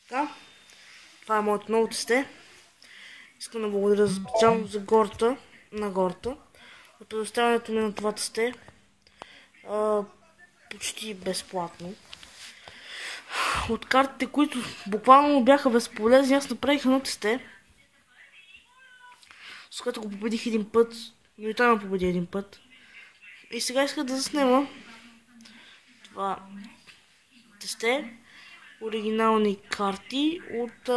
Така, това е моето ново тесте. Искам да благодаря специално за гората, на гората. От предоставянето ми на това тесте почти безплатно. От картите, които буквално бяха безполезни, аз направих едно тесте, с което го победих един път, но и той ме победи един път. И сега иска да заснема това тесте, оригинални карти от...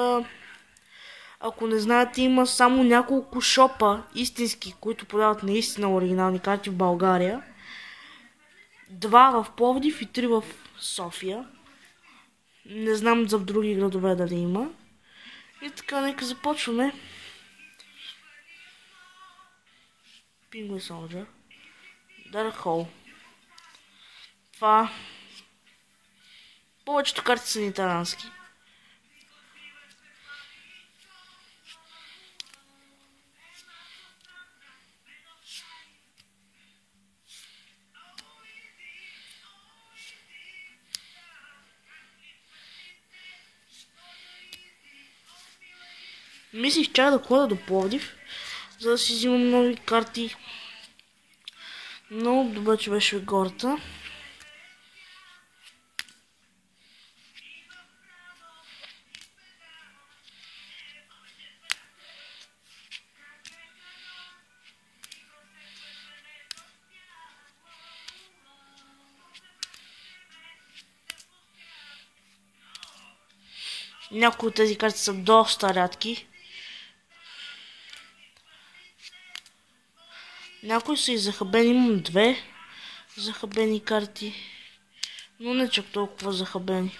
Ако не знаете, има само няколко шопа истински, които продават наистина оригинални карти в България. 2 в Пловдив и 3 в София. Не знам за други градове дали има. И така, нека започваме. Penguin Soldier. Dark Hole. Това... Повечето карти са италиански. Мислих чак да ходя до Пловдив, за да си взимам нови карти. Много добре, че беше в гората. Някои от тези карти са доста рядки. Някои са и захабени, имам 2 захабени карти, но не чак толкова захабени.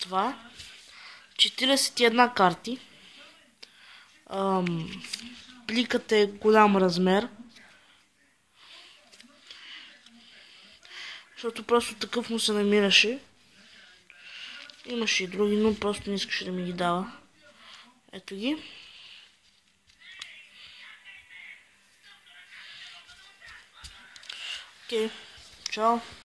Това 41 карти. Пликът е голям размер, защото просто такъв му се намираше. Имаше и други, но просто не искаше да ми ги дава. Ето ги. Окей, чао.